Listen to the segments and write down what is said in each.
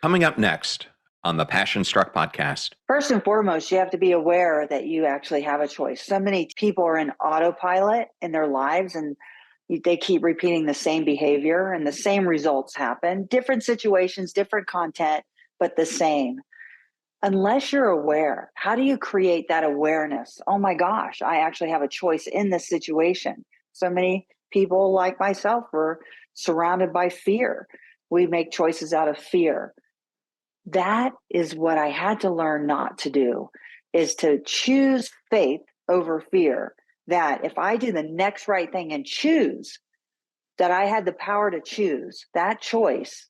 Coming up next on the Pasion Struck podcast. First and foremost, you have to be aware that you actually have a choice. So many people are in autopilot in their lives and they keep repeating the same behavior and the same results happen. Different situations, different content, but the same. Unless you're aware, how do you create that awareness? Oh my gosh, I actually have a choice in this situation. So many people like myself were surrounded by fear. We make choices out of fear. That is what I had to learn not to do, is to choose faith over fear. That if I do the next right thing and choose, that I had the power to choose that choice,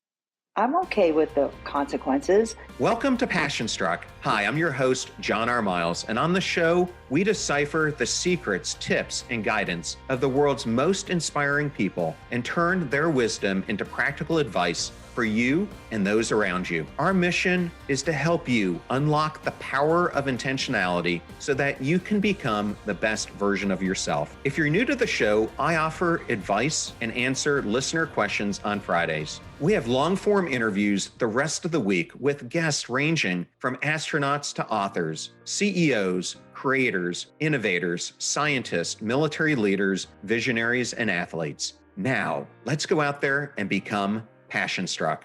I'm okay with the consequences. Welcome to Pasion Struck. Hi, I'm your host, John R. Miles, and on the show, we decipher the secrets, tips, and guidance of the world's most inspiring people and turn their wisdom into practical advice for you and those around you. Our mission is to help you unlock the power of intentionality so that you can become the best version of yourself. If you're new to the show, I offer advice and answer listener questions on Fridays. We have long-form interviews the rest of the week with guests ranging from astronauts to authors, CEOs, creators, innovators, scientists, military leaders, visionaries, and athletes. Now, let's go out there and become Pasion Struck.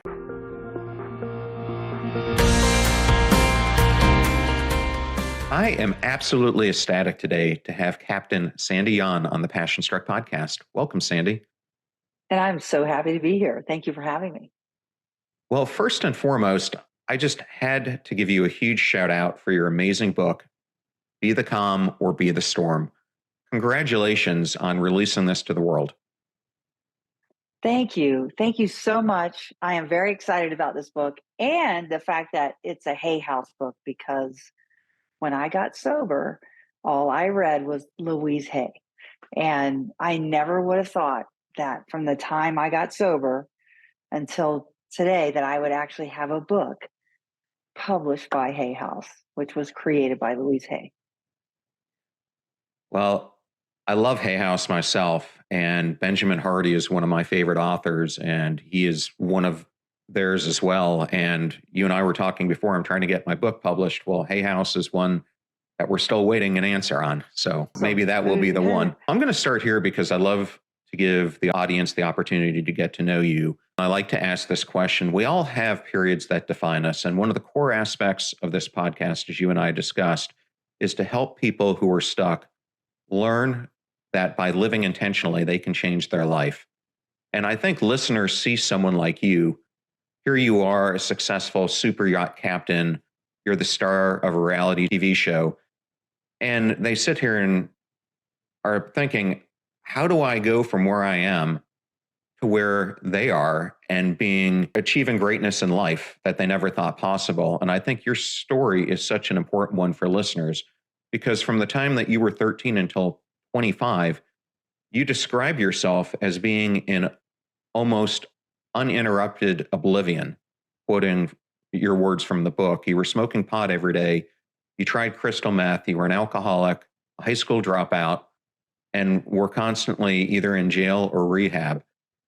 I am absolutely ecstatic today to have Captain Sandy Yawn on the Pasion Struck podcast. Welcome, Sandy. And I'm so happy to be here. Thank you for having me. Well, first and foremost, I just had to give you a huge shout out for your amazing book, Be the Calm or Be the Storm. Congratulations on releasing this to the world. Thank you. Thank you so much. I am very excited about this book and the fact that it's a Hay House book, because when I got sober, all I read was Louise Hay. And I never would have thought that from the time I got sober until today that I would actually have a book published by Hay House, which was created by Louise Hay. Well, I love Hay House myself, and Benjamin Hardy is one of my favorite authors, and he is one of theirs as well. And you and I were talking before, I'm trying to get my book published. Well, Hay House is one that we're still waiting an answer on. So maybe that will be the one. I'm going to start here because I love to give the audience the opportunity to get to know you. I like to ask this question. We all have periods that define us. And one of the core aspects of this podcast, as you and I discussed, is to help people who are stuck learn that by living intentionally, they can change their life. And I think listeners see someone like you. Here you are, a successful super yacht captain. You're the star of a reality TV show. And they sit here and are thinking, how do I go from where I am to where they are and achieving greatness in life that they never thought possible? And I think your story is such an important one for listeners, because from the time that you were 13 until 25, you describe yourself as being in almost uninterrupted oblivion, quoting your words from the book. You were smoking pot every day. You tried crystal meth. You were an alcoholic, a high school dropout, and were constantly either in jail or rehab.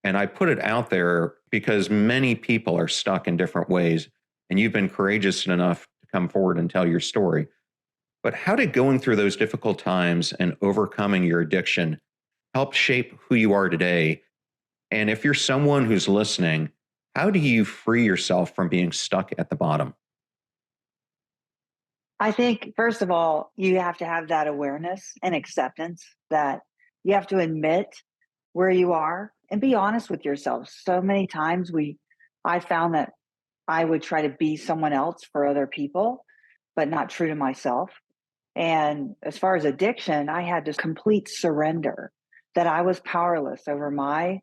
And I put it out there because many people are stuck in different ways, and you've been courageous enough to come forward and tell your story. But how did going through those difficult times and overcoming your addiction help shape who you are today? And if you're someone who's listening, how do you free yourself from being stuck at the bottom? I think, first of all, you have to have that awareness and acceptance that you have to admit where you are and be honest with yourself. So many times I found that I would try to be someone else for other people, but not true to myself. And as far as addiction, I had to complete surrender, that I was powerless over my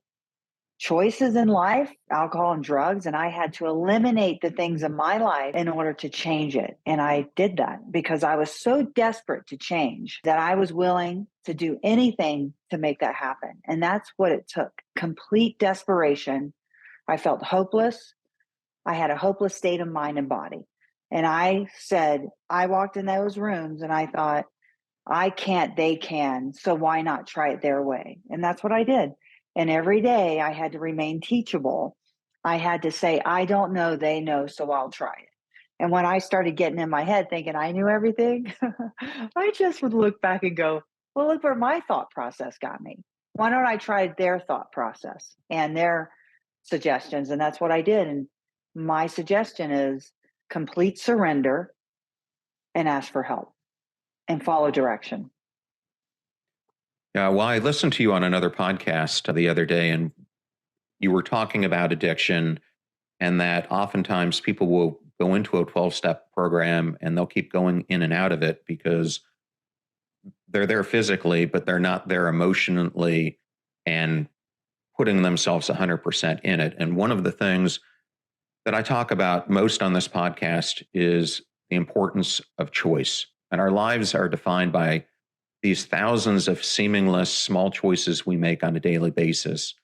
choices in life, alcohol and drugs, and I had to eliminate the things in my life in order to change it. And I did that because I was so desperate to change that I was willing to do anything to make that happen. And that's what it took. Complete desperation. I felt hopeless. I had a hopeless state of mind and body. And I walked in those rooms and I thought, I can't, they can. So why not try it their way? And that's what I did. And every day I had to remain teachable. I had to say, I don't know, they know, so I'll try it. And when I started getting in my head thinking I knew everything, I just would look back and go, well, look where my thought process got me. Why don't I try their thought process and their suggestions? And that's what I did. And my suggestion is complete surrender and ask for help and follow direction. Yeah, well, I listened to you on another podcast the other day, and you were talking about addiction and that oftentimes people will go into a 12-step program and they'll keep going in and out of it because they're there physically, but they're not there emotionally and putting themselves 100% in it. And one of the things that I talk about most on this podcast is the importance of choice. And our lives are defined by these thousands of seamless small choices we make on a daily basis.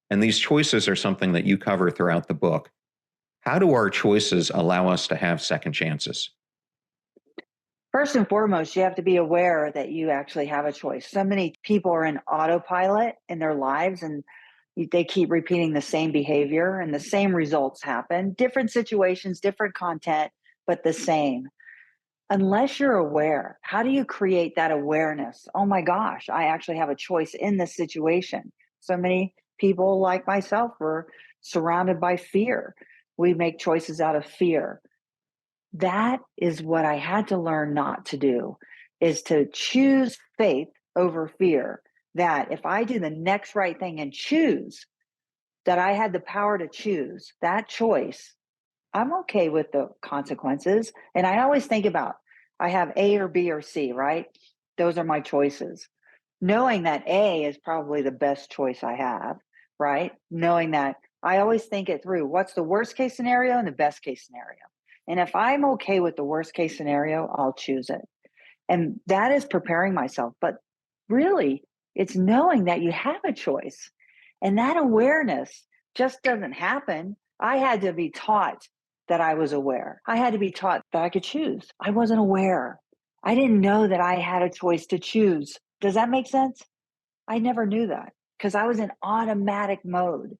And these choices are something that you cover throughout the book. How do our choices allow us to have second chances? First and foremost, you have to be aware that you actually have a choice. So many people are in autopilot in their lives and they keep repeating the same behavior and the same results happen. Different situations, different content, but the same. Unless you're aware, how do you create that awareness? Oh my gosh, I actually have a choice in this situation. So many people like myself were surrounded by fear. We make choices out of fear. That is what I had to learn not to do, is to choose faith over fear. That if I do the next right thing and choose, that I had the power to choose that choice, I'm okay with the consequences. And I always think about, I have A or B or C, right? Those are my choices. Knowing that A is probably the best choice I have, right? Knowing that I always think it through. What's the worst case scenario and the best case scenario? And if I'm okay with the worst case scenario, I'll choose it. And that is preparing myself. But really, it's knowing that you have a choice. And that awareness just doesn't happen. I had to be taught that I was aware. I had to be taught that I could choose. I wasn't aware. I didn't know that I had a choice to choose. Does that make sense? I never knew that because I was in automatic mode.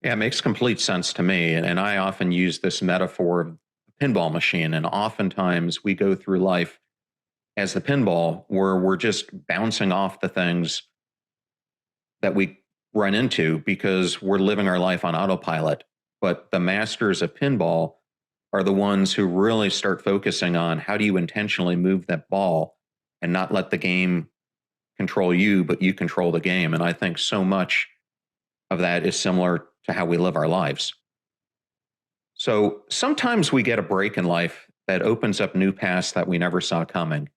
Yeah, it makes complete sense to me. And I often use this metaphor of a pinball machine. And oftentimes we go through life as the pinball where we're just bouncing off the things that we run into because we're living our life on autopilot. But the masters of pinball are the ones who really start focusing on how do you intentionally move that ball and not let the game control you, but you control the game. And I think so much of that is similar to how we live our lives. So sometimes we get a break in life that opens up new paths that we never saw coming.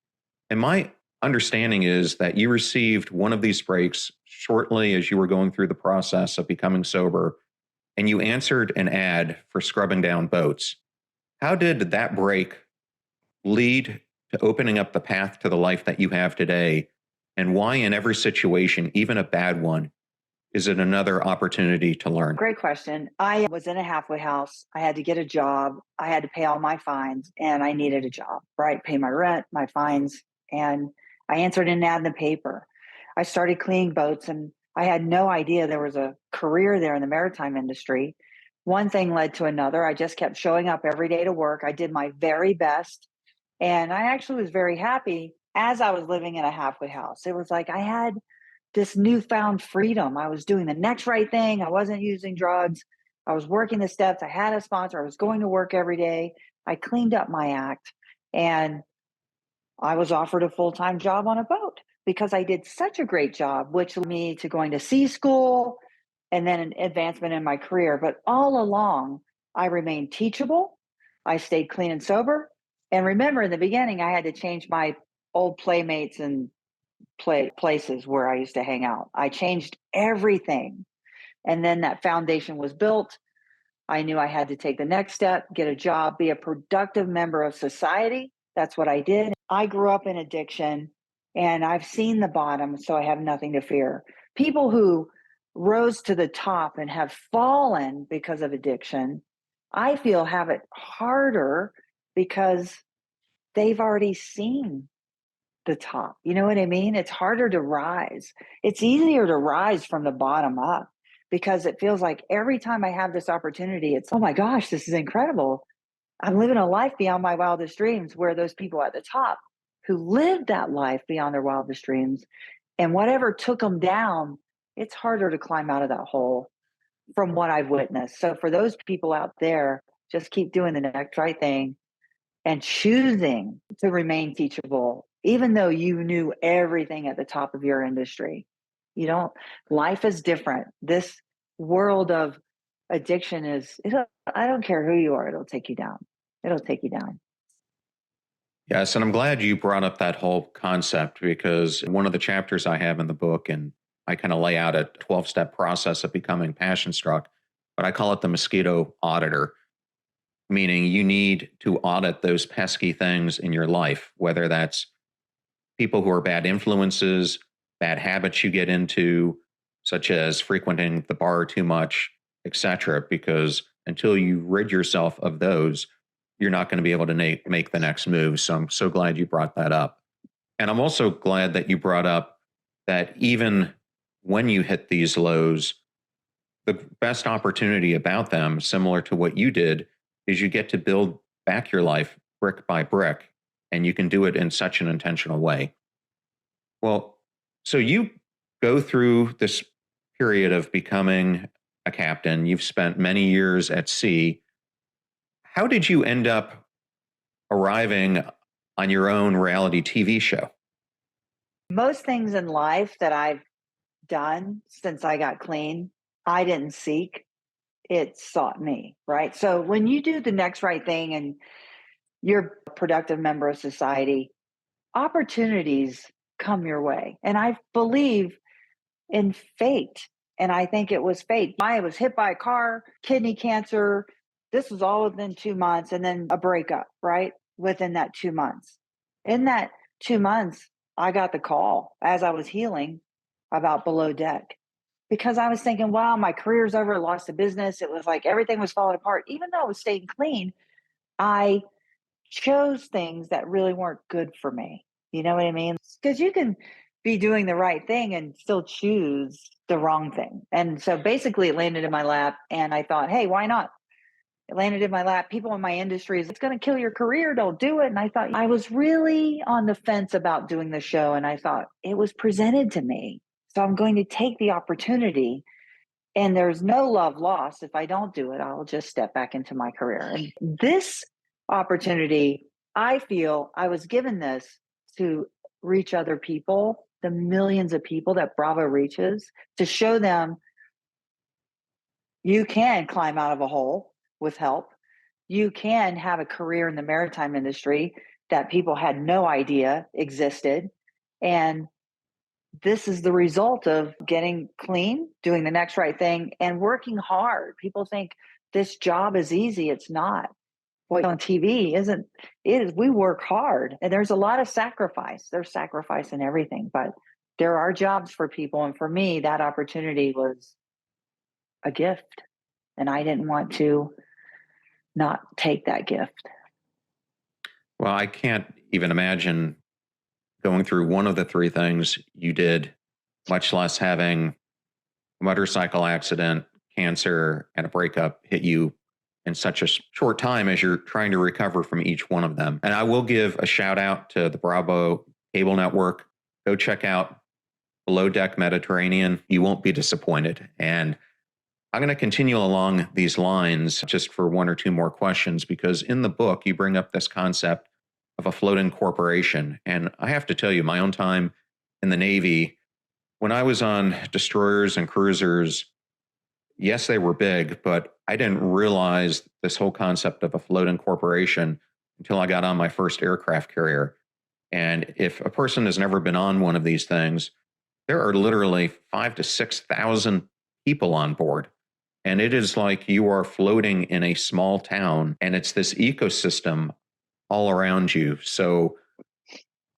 And my understanding is that you received one of these breaks shortly as you were going through the process of becoming sober, and you answered an ad for scrubbing down boats. How did that break lead to opening up the path to the life that you have today? And why, in every situation, even a bad one, is it another opportunity to learn? Great question. I was in a halfway house. I had to get a job. I had to pay all my fines and I needed a job, right? Pay my rent, my fines. And I answered an ad in the paper. I started cleaning boats and I had no idea there was a career there in the maritime industry. One thing led to another. I just kept showing up every day to work. I did my very best. And I actually was very happy as I was living in a halfway house. It was like I had this newfound freedom. I was doing the next right thing. I wasn't using drugs. I was working the steps. I had a sponsor. I was going to work every day. I cleaned up my act and I was offered a full-time job on a boat because I did such a great job, which led me to going to sea school and then an advancement in my career. But all along, I remained teachable. I stayed clean and sober. And remember, in the beginning, I had to change my old playmates and places where I used to hang out. I changed everything. And then that foundation was built. I knew I had to take the next step, get a job, be a productive member of society. That's what I did. I grew up in addiction and I've seen the bottom, so I have nothing to fear. People who rose to the top and have fallen because of addiction, I feel have it harder because they've already seen the top. You know what I mean? It's harder to rise. It's easier to rise from the bottom up. because it feels like every time I have this opportunity, it's, oh my gosh, this is incredible. I'm living a life beyond my wildest dreams, where those people at the top who lived that life beyond their wildest dreams, and whatever took them down, it's harder to climb out of that hole from what I've witnessed. So for those people out there, just keep doing the next right thing and choosing to remain teachable, even though you knew everything at the top of your industry. You don't, life is different. This world of addiction is, I don't care who you are, it'll take you down. It'll take you down. Yes, and I'm glad you brought up that whole concept, because one of the chapters I have in the book, and I kind of lay out a 12-step process of becoming passion struck, but I call it the mosquito auditor, meaning you need to audit those pesky things in your life, whether that's people who are bad influences, bad habits you get into, such as frequenting the bar too much, etc. Because until you rid yourself of those, you're not going to be able to make the next move. So I'm so glad you brought that up. And I'm also glad that you brought up that even when you hit these lows, the best opportunity about them, similar to what you did, is you get to build back your life brick by brick, and you can do it in such an intentional way. Well, so you go through this period of becoming a captain. You've spent many years at sea. How did you end up arriving on your own reality TV show? Most things in life that I've done since I got clean, I didn't seek, it sought me, right? So when you do the next right thing and you're a productive member of society, opportunities come your way. And I believe in fate. And I think it was fate. I was hit by a car, kidney cancer. This was all within 2 months, and then a breakup, right? Within that 2 months. In that 2 months, I got the call as I was healing about below deck, because I was thinking, wow, my career's over, I lost the business. It was like everything was falling apart. Even though I was staying clean, I chose things that really weren't good for me. You know what I mean? Because you can be doing the right thing and still choose the wrong thing. And so basically it landed in my lap, and I thought, hey, why not? It landed in my lap. People in my industry is, it's going to kill your career. Don't do it. And I thought, I was really on the fence about doing the show. And I thought it was presented to me. So I'm going to take the opportunity, and there's no love lost. If I don't do it, I'll just step back into my career. And this opportunity, I feel I was given this to reach other people, the millions of people that Bravo reaches, to show them you can climb out of a hole with help. You can have a career in the maritime industry that people had no idea existed. And this is the result of getting clean, doing the next right thing, and working hard. People think this job is easy. It's not. What on TV isn't. It is. We work hard, and there's a lot of sacrifice. There's sacrifice in everything, but there are jobs for people. And for me, that opportunity was a gift, and I didn't want to not take that gift. Well, I can't even imagine going through one of the three things you did, much less having a motorcycle accident, cancer, and a breakup hit you in such a short time as you're trying to recover from each one of them. And I will give a shout out to the Bravo cable network. Go check out Below Deck Mediterranean. You won't be disappointed. And I'm going to continue along these lines just for one or two more questions, because in the book, you bring up this concept of a floating corporation. And I have to tell you, my own time in the Navy, when I was on destroyers and cruisers, yes, they were big, but I didn't realize this whole concept of a floating corporation until I got on my first aircraft carrier. And if a person has never been on one of these things, there are literally 5,000 to 6,000 people on board. And it is like you are floating in a small town, and it's this ecosystem all around you. So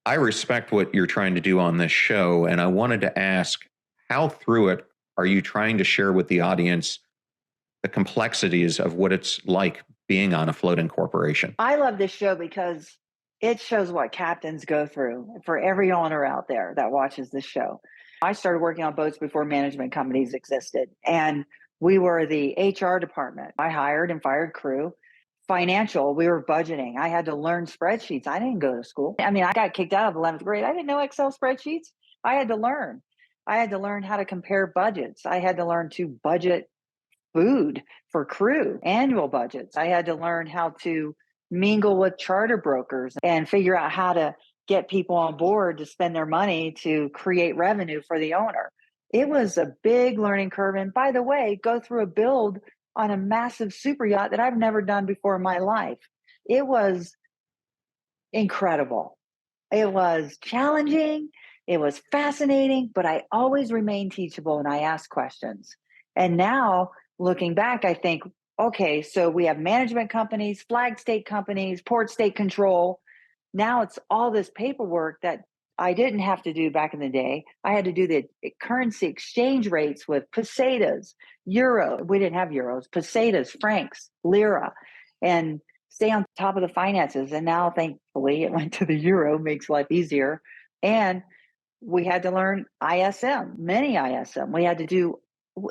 I respect what you're trying to do on this show. And I wanted to ask, how through it are you trying to share with the audience the complexities of what it's like being on a floating corporation? I love this show because it shows what captains go through, for every owner out there that watches this show. I started working on boats before management companies existed. And we were the HR department. I hired and fired crew. Financial, we were budgeting. I had to learn spreadsheets. I didn't go to school. I mean, I got kicked out of 11th grade. I didn't know Excel spreadsheets. I had to learn. I had to learn how to compare budgets. I had to learn to budget food for crew, annual budgets. I had to learn how to mingle with charter brokers and figure out how to get people on board to spend their money to create revenue for the owner. It was a big learning curve. And by the way, go through a build on a massive super yacht that I've never done before in my life. It was incredible. It was challenging. It was fascinating, but I always remained teachable and I asked questions. And now looking back, I think, okay, so we have management companies, flag state companies, port state control. Now it's all this paperwork that I didn't have to do back in the day. I had to do the currency exchange rates with pesetas, euro. We didn't have euros, pesetas, francs, lira, and stay on top of the finances. And now, thankfully, it went to the euro, makes life easier. And we had to learn ISM, many ISM. We had to do,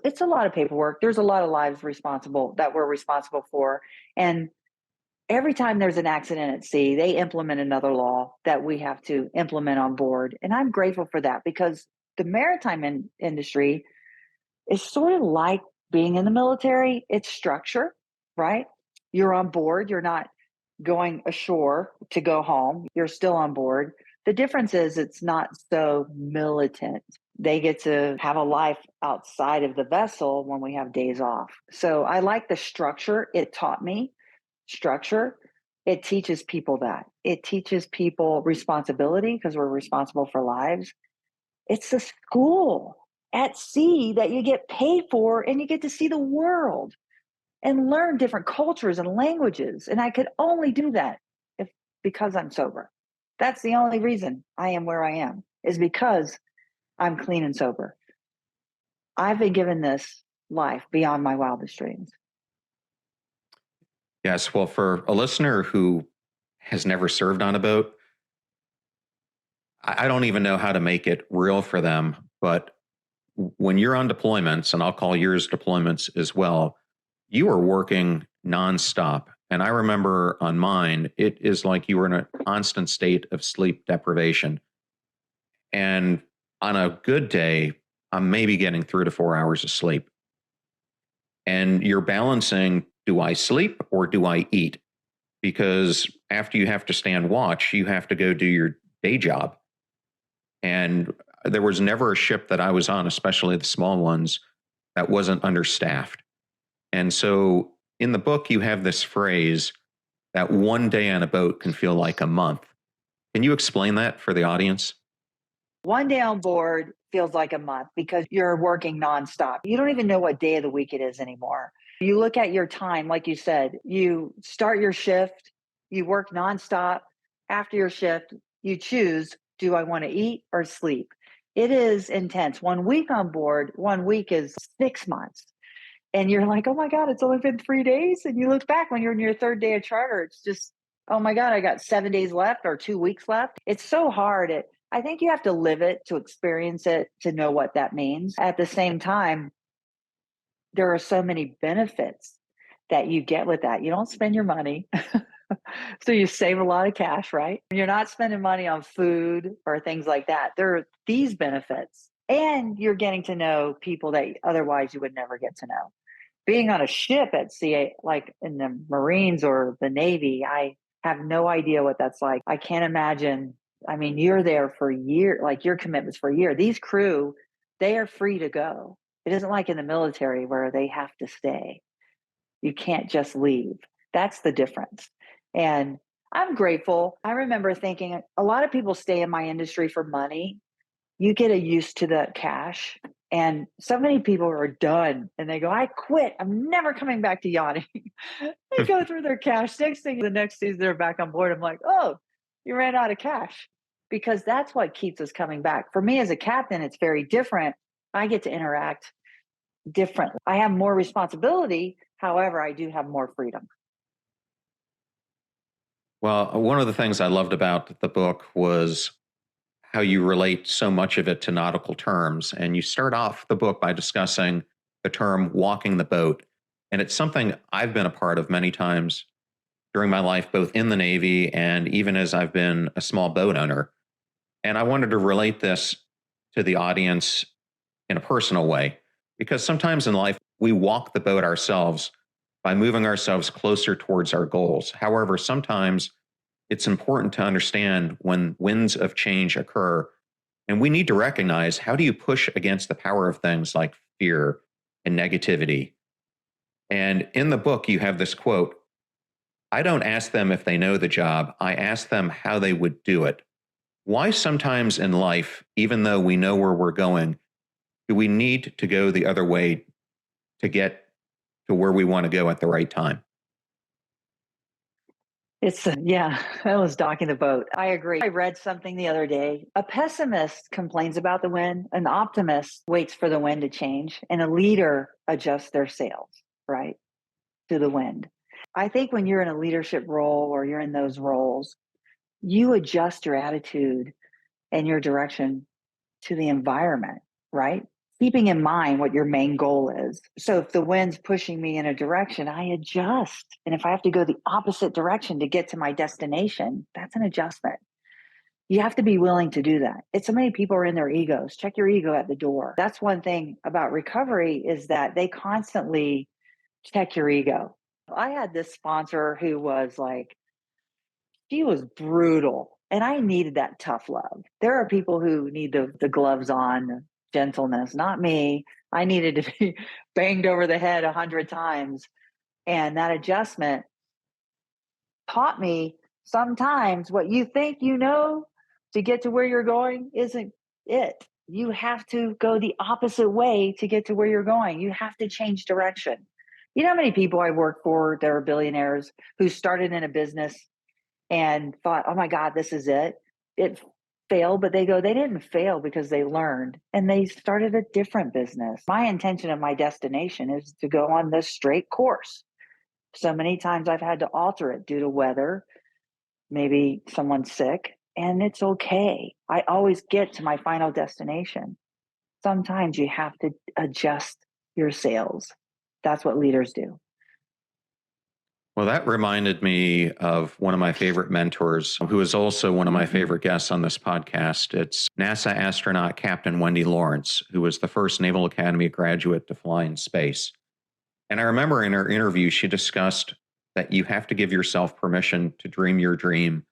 it's a lot of paperwork. There's a lot of lives responsible that we're responsible for. And every time there's an accident at sea, they implement another law that we have to implement on board. And I'm grateful for that because the maritime industry is sort of like being in the military. It's structure, right? You're on board. You're not going ashore to go home. You're still on board. The difference is it's not so militant. They get to have a life outside of the vessel when we have days off. So I like the structure. It taught me structure. It teaches people that. It teaches people responsibility because we're responsible for lives. It's a school at sea that you get paid for and you get to see the world and learn different cultures and languages. And I could only do that because I'm sober. That's the only reason I am where I am, is because I'm clean and sober. I've been given this life beyond my wildest dreams. Yes. Well, for a listener who has never served on a boat, I don't even know how to make it real for them. But when you're on deployments, and I'll call yours deployments as well, you are working nonstop. And I remember on mine, it is like you were in a constant state of sleep deprivation. And on a good day, I'm maybe getting 3 to 4 hours of sleep. And you're balancing, do I sleep or do I eat? Because after you have to stand watch, you have to go do your day job. And there was never a ship that I was on, especially the small ones, that wasn't understaffed. And so in the book, you have this phrase that one day on a boat can feel like a month. Can you explain that for the audience? One day on board feels like a month because you're working nonstop. You don't even know what day of the week it is anymore. You look at your time, like you said, you start your shift, you work nonstop. After your shift, you choose, do I want to eat or sleep? It is intense. 1 week on board, 1 week is 6 months. And you're like, oh my God, it's only been 3 days. And you look back when you're in your third day of charter, it's just, oh my God, I got 7 days left or 2 weeks left. It's so hard. I think you have to live it to experience it to know what that means. At the same time, there are so many benefits that you get with that. You don't spend your money. So you save a lot of cash, right? You're not spending money on food or things like that. There are these benefits. And you're getting to know people that otherwise you would never get to know. Being on a ship at sea, like in the Marines or the Navy, I have no idea what that's like. I can't imagine. I mean, you're there for a year, like your commitment's for a year. These crew, they are free to go. It isn't like in the military where they have to stay. You can't just leave. That's the difference. And I'm grateful. I remember thinking a lot of people stay in my industry for money. You get used to the cash. And so many people are done and they go, I quit. I'm never coming back to yachting. They go through their cash. The next season they're back on board. I'm like, oh, you ran out of cash. Because that's what keeps us coming back. For me as a captain, it's very different. I get to interact differently. I have more responsibility. However, I do have more freedom. Well, one of the things I loved about the book was how you relate so much of it to nautical terms. And you start off the book by discussing the term walking the boat. And it's something I've been a part of many times during my life, both in the Navy and even as I've been a small boat owner. And I wanted to relate this to the audience in a personal way, because sometimes in life, we walk the boat ourselves by moving ourselves closer towards our goals. However, sometimes it's important to understand when winds of change occur. And we need to recognize, how do you push against the power of things like fear and negativity? And in the book, you have this quote: I don't ask them if they know the job, I ask them how they would do it. Why sometimes in life, even though we know where we're going, do we need to go the other way to get to where we want to go at the right time? Yeah, I was docking the boat. I agree. I read something the other day. A pessimist complains about the wind, an optimist waits for the wind to change, and a leader adjusts their sails, right, to the wind. I think when you're in a leadership role or you're in those roles, you adjust your attitude and your direction to the environment, right? Keeping in mind what your main goal is. So if the wind's pushing me in a direction, I adjust. And if I have to go the opposite direction to get to my destination, that's an adjustment. You have to be willing to do that. It's so many people are in their egos. Check your ego at the door. That's one thing about recovery, is that they constantly check your ego. I had this sponsor who was like, she was brutal. And I needed that tough love. There are people who need the gloves on, gentleness, not me. I needed to be banged over the head 100 times. And that adjustment taught me, sometimes what you think you know to get to where you're going isn't it. You have to go the opposite way to get to where you're going. You have to change direction. You know how many people I work for that are billionaires who started in a business and thought, oh my God, this is it. It failed, but they didn't fail because they learned and they started a different business. My intention of my destination is to go on this straight course. So many times I've had to alter it due to weather, maybe someone's sick, and it's okay. I always get to my final destination. Sometimes you have to adjust your sails. That's what leaders do. Well, that reminded me of one of my favorite mentors, who is also one of my favorite guests on this podcast. It's NASA astronaut Captain Wendy Lawrence, who was the first Naval Academy graduate to fly in space. And I remember in her interview, she discussed that you have to give yourself permission to dream your dream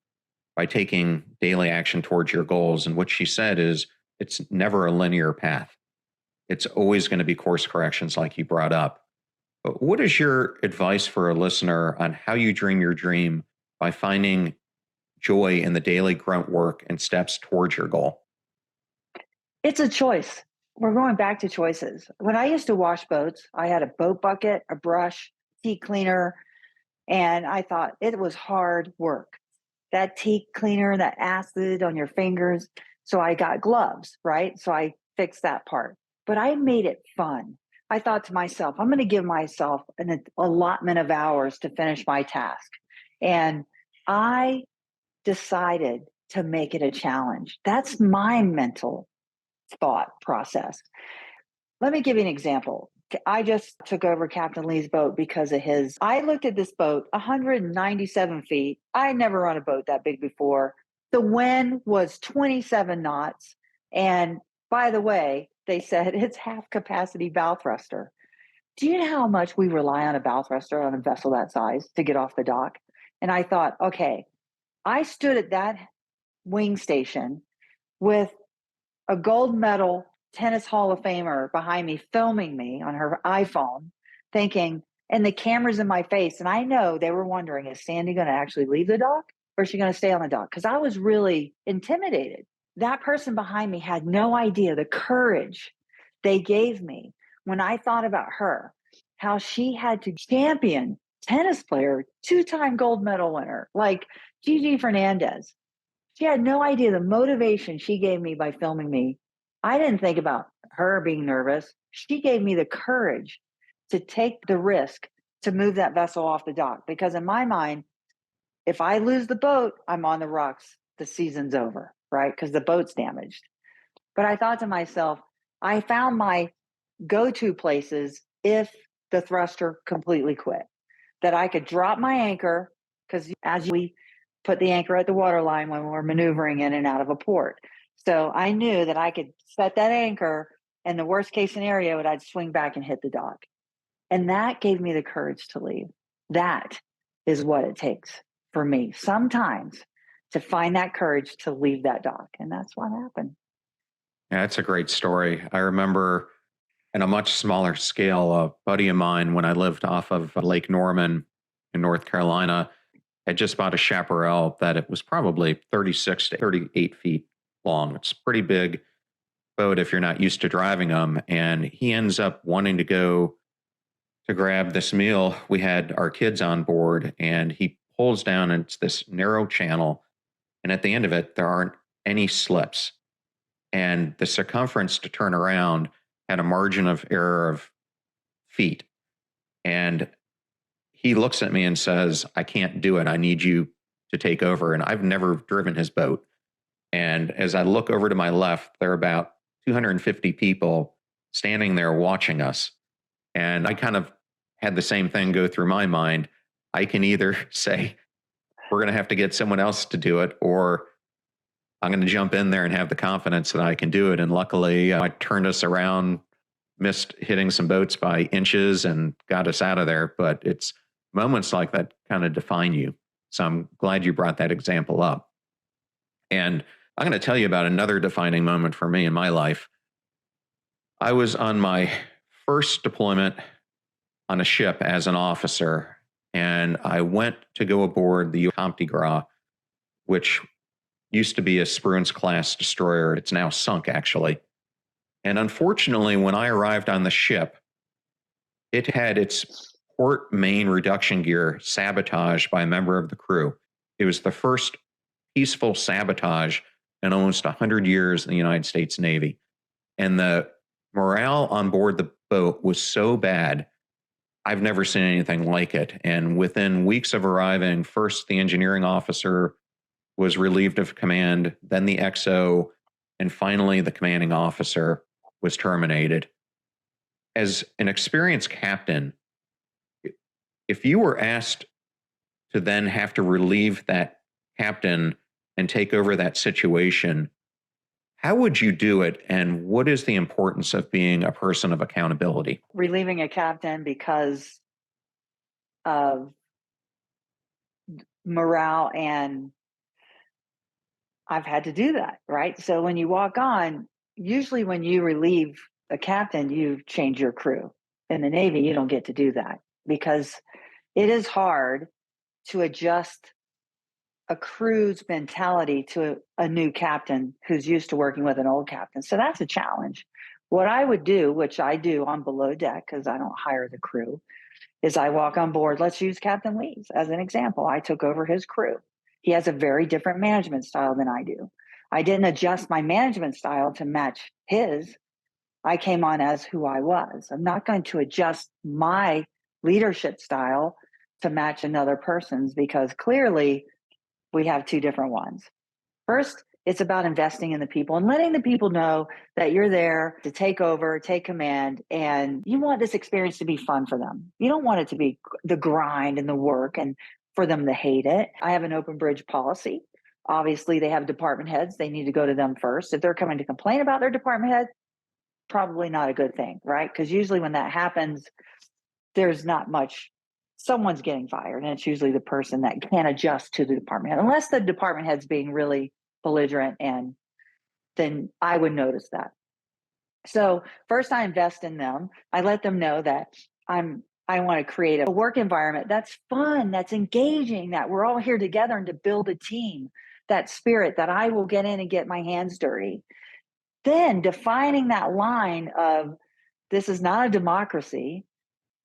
by taking daily action towards your goals. And what she said is, it's never a linear path. It's always going to be course corrections, like you brought up. But what is your advice for a listener on how you dream your dream by finding joy in the daily grunt work and steps towards your goal? It's a choice. We're going back to choices. When I used to wash boats, I had a boat bucket, a brush, teak cleaner, and I thought it was hard work. That teak cleaner, that acid on your fingers. So I got gloves, right? So I fixed that part. But I made it fun. I thought to myself, I'm going to give myself an allotment of hours to finish my task. And I decided to make it a challenge. That's my mental thought process. Let me give you an example. I just took over Captain Lee's boat because of his. I looked at this boat, 197 feet. I never run a boat that big before. The wind was 27 knots. And by the way, they said it's half capacity bow thruster. Do you know how much we rely on a bow thruster on a vessel that size to get off the dock? And I thought, okay, I stood at that wing station with a gold medal tennis Hall of Famer behind me filming me on her iPhone, thinking, and the cameras in my face. And I know they were wondering, is Sandy going to actually leave the dock or is she going to stay on the dock? Because I was really intimidated. That person behind me had no idea the courage they gave me when I thought about her, how she had to champion tennis player, two-time gold medal winner, like Gigi Fernandez. She had no idea the motivation she gave me by filming me. I didn't think about her being nervous. She gave me the courage to take the risk to move that vessel off the dock. Because in my mind, if I lose the boat, I'm on the rocks. The season's over. right? Because the boat's damaged. But I thought to myself, I found my go-to places if the thruster completely quit, that I could drop my anchor, because as we put the anchor at the waterline when we're maneuvering in and out of a port. So I knew that I could set that anchor, and the worst case scenario, I'd swing back and hit the dock. And that gave me the courage to leave. That is what it takes for me sometimes to find that courage to leave that dock. And that's what happened. Yeah, it's a great story. I remember on a much smaller scale, a buddy of mine, when I lived off of Lake Norman in North Carolina, had just bought a chaparral that it was probably 36 to 38 feet long. It's a pretty big boat if you're not used to driving them. And he ends up wanting to go to grab this meal. We had our kids on board, and he pulls down, and it's this narrow channel. And at the end of it, there aren't any slips. And the circumference to turn around had a margin of error of feet. And he looks at me and says, I can't do it. I need you to take over. And I've never driven his boat. And as I look over to my left, there are about 250 people standing there watching us. And I kind of had the same thing go through my mind. I can either say, we're going to have to get someone else to do it, or I'm going to jump in there and have the confidence that I can do it. And luckily, I turned us around, missed hitting some boats by inches, and got us out of there. But it's moments like that kind of define you. So I'm glad you brought that example up. And I'm going to tell you about another defining moment for me in my life. I was on my first deployment on a ship as an officer, and I went to go aboard the Comte de Gras, which used to be a Spruance class destroyer. It's now sunk, actually. And unfortunately, when I arrived on the ship, it had its port main reduction gear sabotaged by a member of the crew. It was the first peaceful sabotage in almost 100 years in the United States Navy. And the morale on board the boat was so bad, I've never seen anything like it. And within weeks of arriving, first the engineering officer was relieved of command, then the XO, and finally the commanding officer was terminated. As an experienced captain, if you were asked to then have to relieve that captain and take over that situation, how would you do it? And what is the importance of being a person of accountability? Relieving a captain because of morale, and I've had to do that, right? So when you walk on, usually when you relieve a captain, you change your crew. In the Navy, you don't get to do that because it is hard to adjust a crew's mentality to a new captain who's used to working with an old captain. So that's a challenge. What I would do, which I do on below deck because I don't hire the crew, is I walk on board. Let's use Captain Lee's as an example. I took over his crew. He has a very different management style than I do. I didn't adjust my management style to match his. I came on as who I was. I'm not going to adjust my leadership style to match another person's because clearly we have two different ones. First, it's about investing in the people and letting the people know that you're there to take over, take command, and you want this experience to be fun for them. You don't want it to be the grind and the work and for them to hate it. I have an open bridge policy. Obviously, they have department heads. They need to go to them first. If they're coming to complain about their department head, probably not a good thing, right? Because usually when that happens, there's not much, someone's getting fired. And it's usually the person that can't adjust to the department head, unless the department head's being really belligerent, and then I would notice that. So first I invest in them. I let them know that I want to create a work environment that's fun, that's engaging, that we're all here together and to build a team, that spirit that I will get in and get my hands dirty. Then defining that line of this is not a democracy.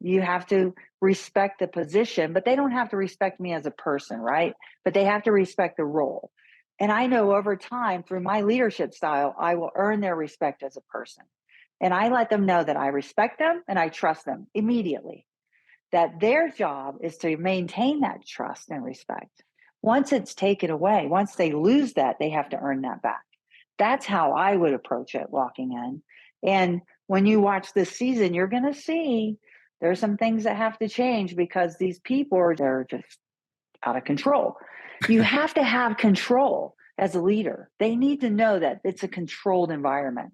You have to respect the position, but they don't have to respect me as a person, right? But they have to respect the role. And I know over time through my leadership style, I will earn their respect as a person. And I let them know that I respect them and I trust them immediately, that their job is to maintain that trust and respect. Once it's taken away, once they lose that, they have to earn that back. That's how I would approach it walking in. And when you watch this season, you're going to see there's some things that have to change because these people are they're just out of control. You have to have control as a leader. They need to know that it's a controlled environment,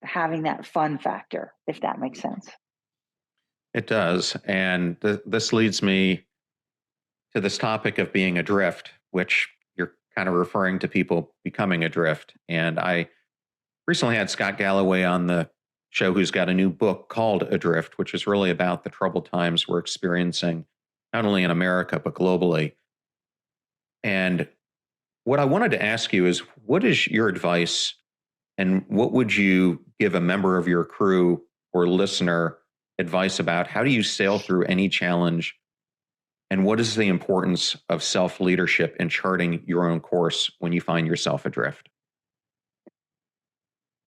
having that fun factor, if that makes sense. It does. And this leads me to this topic of being adrift, which you're kind of referring to people becoming adrift. And I recently had Scott Galloway on the show, who's got a new book called Adrift, which is really about the troubled times we're experiencing, not only in America, but globally. And what I wanted to ask you is, what is your advice and what would you give a member of your crew or listener advice about how do you sail through any challenge? And what is the importance of self-leadership in charting your own course when you find yourself adrift?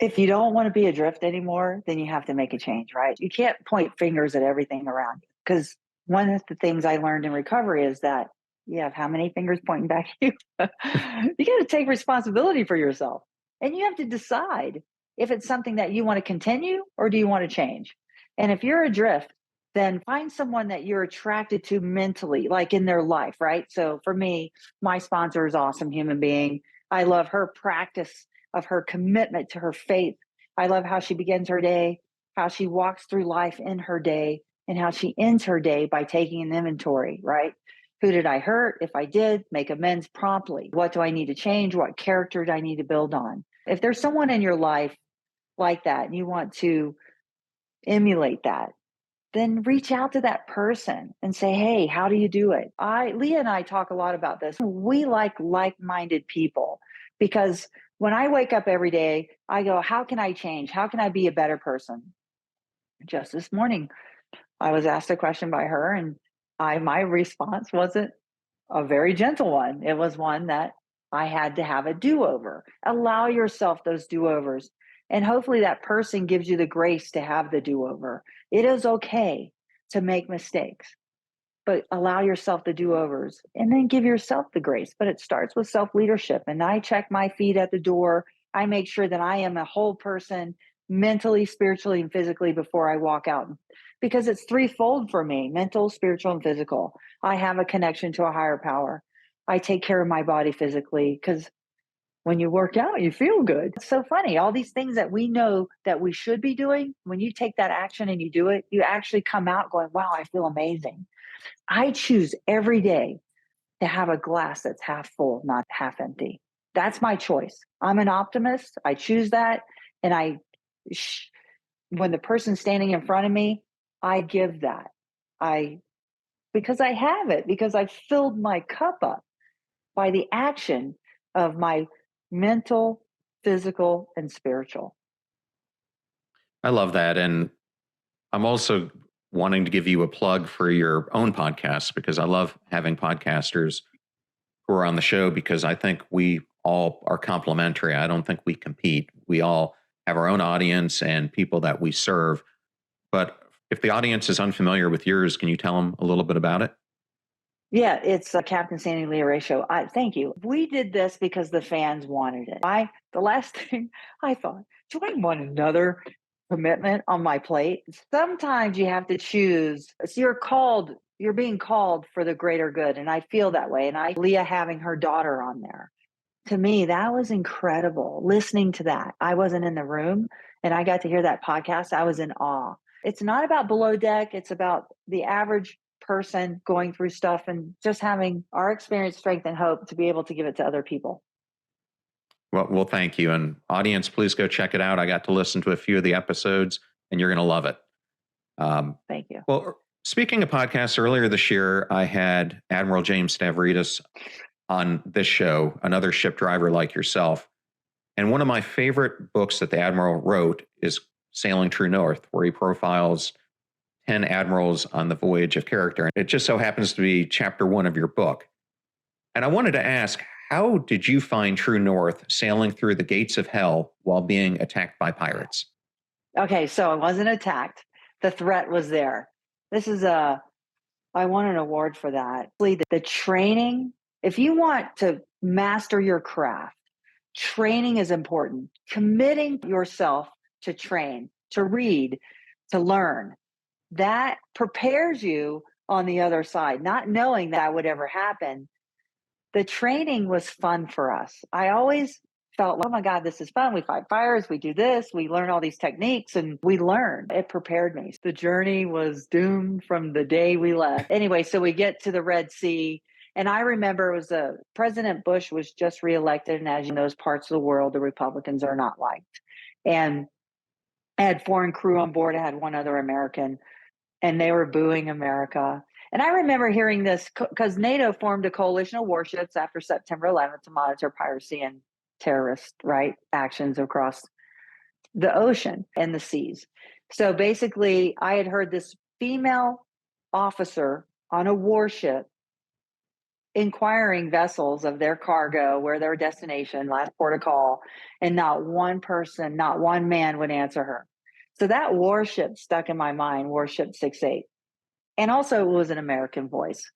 If you don't want to be adrift anymore, then you have to make a change, right? You can't point fingers at everything around you. Because one of the things I learned in recovery is that you have how many fingers pointing back at you? You got to take responsibility for yourself. And you have to decide if it's something that you want to continue or do you want to change. And if you're adrift, then find someone that you're attracted to mentally, like in their life, right? So for me, my sponsor is an awesome human being. I love her practice of her commitment to her faith. I love how she begins her day, how she walks through life in her day, and how she ends her day by taking an inventory, right? Who did I hurt? If I did, make amends promptly. What do I need to change? What character do I need to build on? If there's someone in your life like that and you want to emulate that, then reach out to that person and say, hey, how do you do it? Leah and I talk a lot about this. We like-minded people because when I wake up every day, I go, how can I change? How can I be a better person? Just this morning, I was asked a question by her and my response wasn't a very gentle one. It was one that I had to have a do-over. Allow yourself those do-overs. And hopefully that person gives you the grace to have the do-over. It is okay to make mistakes, but allow yourself the do-overs and then give yourself the grace. But it starts with self-leadership. And I check my feet at the door. I make sure that I am a whole person mentally, spiritually, and physically before I walk out. Because it's threefold for me: mental, spiritual, and physical. I have a connection to a higher power. I take care of my body physically because when you work out, you feel good. It's so funny. All these things that we know that we should be doing, when you take that action and you do it, you actually come out going, wow, I feel amazing. I choose every day to have a glass that's half full, not half empty. That's my choice. I'm an optimist. I choose that. And when the person's standing in front of me, I give that. Because I have it, because I filled my cup up by the action of my mental, physical, and spiritual. I love that. And I'm also wanting to give you a plug for your own podcast, because I love having podcasters who are on the show, because I think we all are complementary. I don't think we compete. We all have our own audience and people that we serve. But if the audience is unfamiliar with yours, can you tell them a little bit about it? Yeah, it's a Captain Sandy Yawn show. Thank you. We did this because the fans wanted it. The last thing I thought, do I want another commitment on my plate? Sometimes you have to choose. So you're being called for the greater good. And I feel that way. And Leah having her daughter on there, to me, that was incredible. Listening to that, I wasn't in the room and I got to hear that podcast. I was in awe. It's not about below deck. It's about the average person going through stuff and just having our experience, strength, and hope to be able to give it to other people. Well, thank you. And audience, please go check it out. I got to listen to a few of the episodes and you're going to love it. Thank you. Well, speaking of podcasts, earlier this year, I had Admiral James Stavridis on this show, another ship driver like yourself. And one of my favorite books that the Admiral wrote is Sailing True North, where he profiles 10 admirals on the voyage of character. It just so happens to be chapter 1 of your book. And I wanted to ask, how did you find True North sailing through the gates of hell while being attacked by pirates? Okay, so I wasn't attacked. The threat was there. This is I won an award for that. The training, if you want to master your craft, training is important. Committing yourself to train, to read, to learn, that prepares you on the other side, not knowing that would ever happen. The training was fun for us. I always felt like, oh my God, this is fun. We fight fires, we do this, we learn all these techniques, and we learn. It prepared me. The journey was doomed from the day we left. Anyway, so we get to the Red Sea. And I remember it was President Bush was just reelected. And as you know, in those parts of the world, the Republicans are not liked. And I had foreign crew on board. I had one other American, and they were booing America. And I remember hearing this because NATO formed a coalition of warships after September 11th to monitor piracy and terrorist actions across the ocean and the seas. So basically, I had heard this female officer on a warship inquiring vessels of their cargo, where their destination, last port of call, and not one person, not one man would answer her. So that warship stuck in my mind, Warship 68. And also it was an American voice.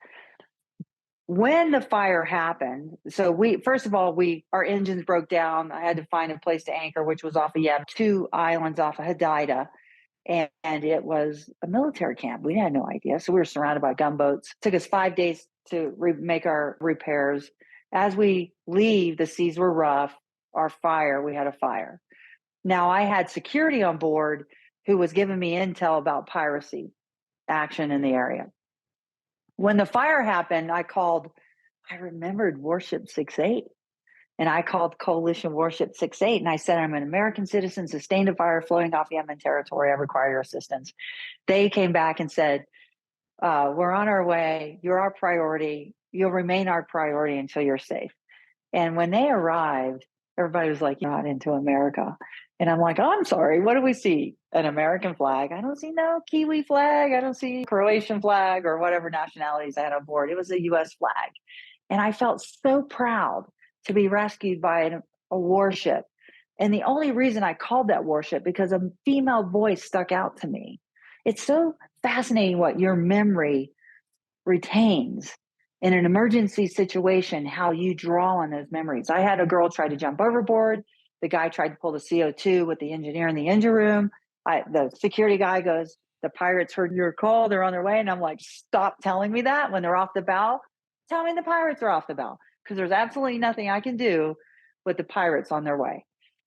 When the fire happened, so first of all, our engines broke down. I had to find a place to anchor, which was off of Yemen, 2 islands off of Hadida. And it was a military camp. We had no idea. So we were surrounded by gunboats. It took us 5 days to make our repairs. As we leave, the seas were rough. We had a fire. Now, I had security on board who was giving me intel about piracy action in the area. When the fire happened, I remembered Warship 68. And I called Coalition Warship 68, and I said, I'm an American citizen, sustained a fire floating off Yemen territory. I require your assistance. They came back and said, we're on our way. You're our priority. You'll remain our priority until you're safe. And when they arrived, everybody was like, you're not into America. And I'm like, oh, I'm sorry. What do we see? An American flag. I don't see no Kiwi flag. I don't see Croatian flag or whatever nationalities I had on board. It was a U.S. flag. And I felt so proud to be rescued by a warship. And the only reason I called that warship because a female voice stuck out to me. It's so fascinating what your memory retains in an emergency situation, how you draw on those memories. I had a girl try to jump overboard. The guy tried to pull the CO2 with the engineer in the engine room. The security guy goes, the pirates heard your call. They're on their way. And I'm like, stop telling me that when they're off the bow. Tell me the pirates are off the bow, because there's absolutely nothing I can do with the pirates on their way.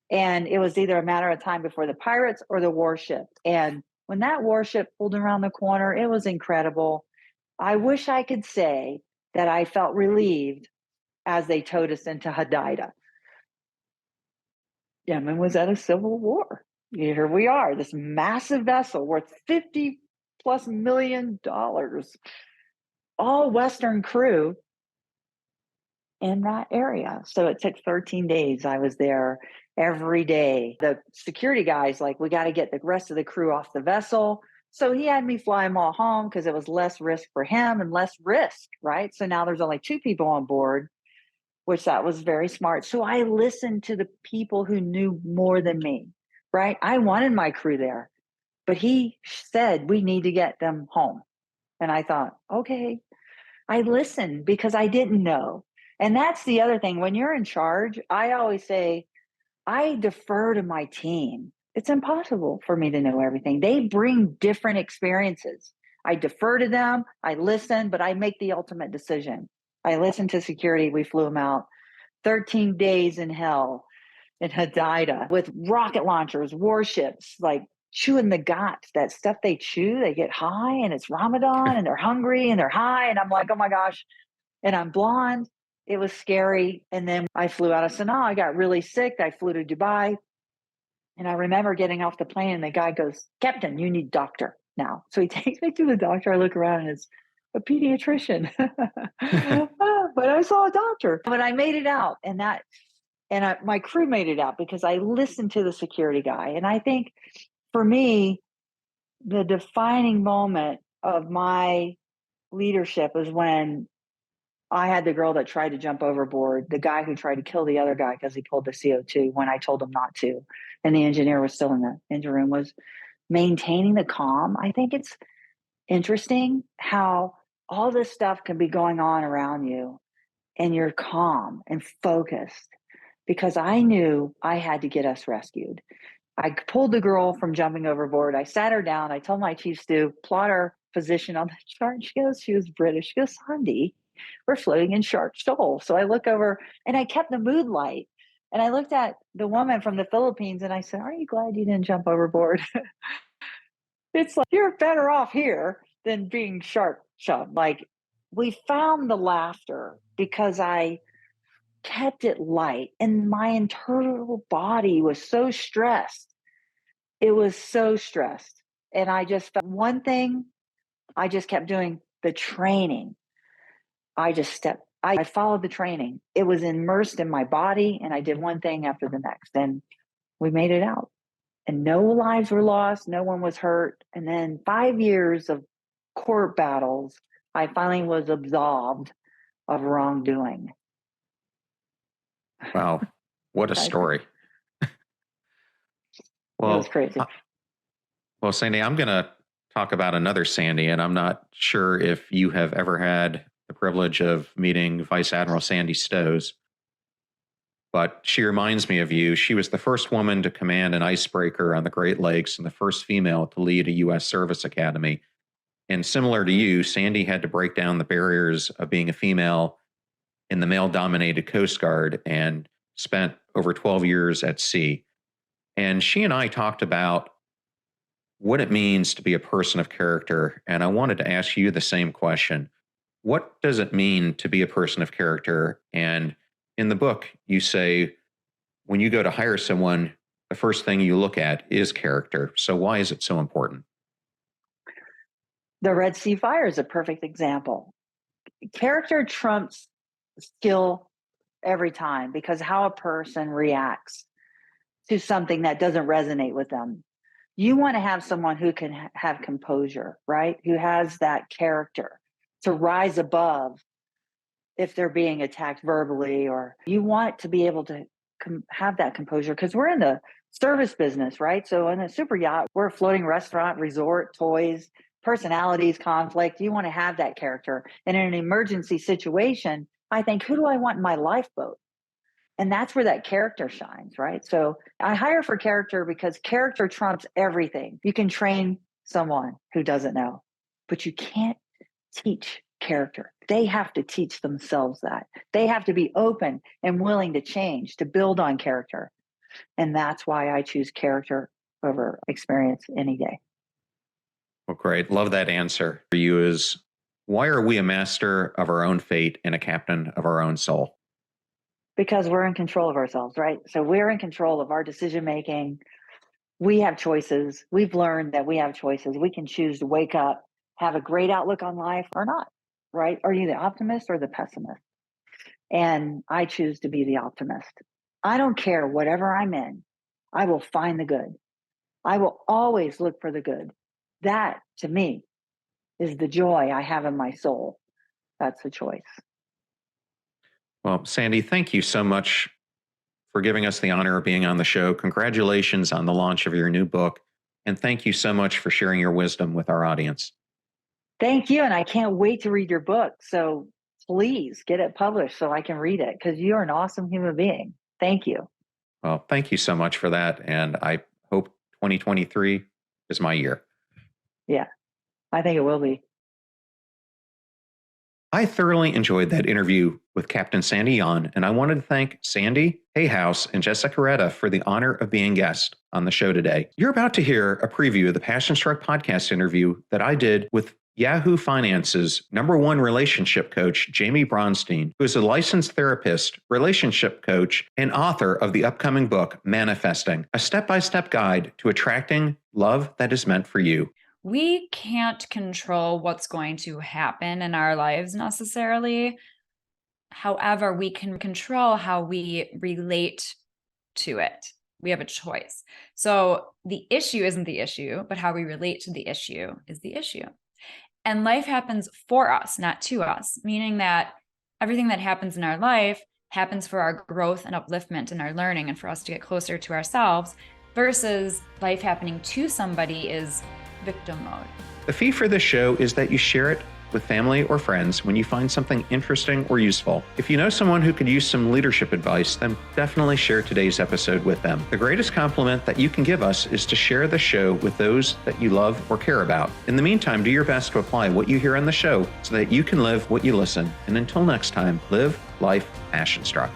And it was either a matter of time before the pirates or the warship. And when that warship pulled around the corner, it was incredible. I wish I could say that I felt relieved as they towed us into Hadida. Yemen was at a civil war. Here we are, this massive vessel worth $50+ million, all Western crew in that area. So it took 13 days. I was there every day. The security guy's like, we got to get the rest of the crew off the vessel. So he had me fly them all home because it was less risk for him and less risk, right? So now there's only 2 people on board, which that was very smart. So I listened to the people who knew more than me, right? I wanted my crew there, but he said, we need to get them home. And I thought, okay. I listened because I didn't know. And that's the other thing. When you're in charge, I always say, I defer to my team. It's impossible for me to know everything. They bring different experiences. I defer to them. I listen, but I make the ultimate decision. I listened to security. We flew them out. 13 days in hell in Hadida with rocket launchers, warships, like chewing the guts, that stuff they chew. They get high, and it's Ramadan, and they're hungry and they're high. And I'm like, oh my gosh. And I'm blonde. It was scary. And then I flew out of Sanaa. I got really sick. I flew to Dubai. And I remember getting off the plane, and the guy goes, Captain, you need doctor now. So he takes me to the doctor. I look around, and it's a pediatrician. But I saw a doctor. But I made it out. My crew made it out because I listened to the security guy. And I think for me, the defining moment of my leadership is when I had the girl that tried to jump overboard, the guy who tried to kill the other guy because he pulled the CO2 when I told him not to. And the engineer was still in the engine room, was maintaining the calm. I think it's interesting how all this stuff can be going on around you and you're calm and focused, because I knew I had to get us rescued. I pulled the girl from jumping overboard. I sat her down. I told my chief stew, plot our position on the chart. She was British. She goes, Sandy, we're floating in Shark Shoal. So I look over and I kept the mood light. And I looked at the woman from the Philippines and I said, aren't you glad you didn't jump overboard? It's like, you're better off here than being shark shoved. Like, we found the laughter because I kept it light, and my internal body was so stressed. It was so stressed. And I just felt one thing, I just kept doing the training. I followed the training. It was immersed in my body, and I did one thing after the next. And we made it out. And no lives were lost. No one was hurt. And then 5 years of court battles, I finally was absolved of wrongdoing. Wow. What a story. Well, it was crazy. Well, Sandy, I'm going to talk about another Sandy, and I'm not sure if you have ever had the privilege of meeting Vice Admiral Sandy Stowes, but she reminds me of you. She was the first woman to command an icebreaker on the Great Lakes and the first female to lead a U.S. service academy. And similar to you, Sandy had to break down the barriers of being a female in the male-dominated Coast Guard and spent over 12 years at sea. And she and I talked about what it means to be a person of character. And I wanted to ask you the same question. What does it mean to be a person of character? And in the book, you say, when you go to hire someone, the first thing you look at is character. So why is it so important? The Red Sea Fire is a perfect example. Character trumps skill every time, because how a person reacts to something that doesn't resonate with them. You want to have someone who can have composure, right? Who has that character to rise above if they're being attacked verbally, or you want to be able to have that composure, because we're in the service business, right? So in a super yacht, we're a floating restaurant, resort, toys, personalities, conflict. You want to have that character. And in an emergency situation, I think, who do I want in my lifeboat? And that's where that character shines, right? So I hire for character because character trumps everything. You can train someone who doesn't know, but you can't teach character. They have to teach themselves that. They have to be open and willing to change, to build on character. And that's why I choose character over experience any day. Well, great. Love that answer. For you is, why are we a master of our own fate and a captain of our own soul? Because we're in control of ourselves, right? So we're in control of our decision making. We have choices. We've learned that we have choices. We can choose to wake up, have a great outlook on life or not, right? Are you the optimist or the pessimist? And I choose to be the optimist. I don't care whatever I'm in. I will find the good. I will always look for the good. That, to me, is the joy I have in my soul. That's the choice. Well, Sandy, thank you so much for giving us the honor of being on the show. Congratulations on the launch of your new book. And thank you so much for sharing your wisdom with our audience. Thank you. And I can't wait to read your book. So please get it published so I can read it, because you're an awesome human being. Thank you. Well, thank you so much for that. And I hope 2023 is my year. Yeah, I think it will be. I thoroughly enjoyed that interview with Captain Sandy Yawn, and I wanted to thank Sandy, Hayhouse, and Jessica Retta for the honor of being guests on the show today. You're about to hear a preview of the Pasion Struck podcast interview that I did with Yahoo Finance's #1 relationship coach, Jamie Bronstein, who is a licensed therapist, relationship coach, and author of the upcoming book, Manifesting, a step-by-step guide to attracting love that is meant for you. We can't control what's going to happen in our lives necessarily. However, we can control how we relate to it. We have a choice. So the issue isn't the issue, but how we relate to the issue is the issue. And life happens for us, not to us, meaning that everything that happens in our life happens for our growth and upliftment and our learning and for us to get closer to ourselves, versus life happening to somebody is victim mode. The fee for this show is that you share it with family or friends when you find something interesting or useful. If you know someone who could use some leadership advice, then definitely share today's episode with them. The greatest compliment that you can give us is to share the show with those that you love or care about. In the meantime, do your best to apply what you hear on the show so that you can live what you listen. And until next time, live life passion struck.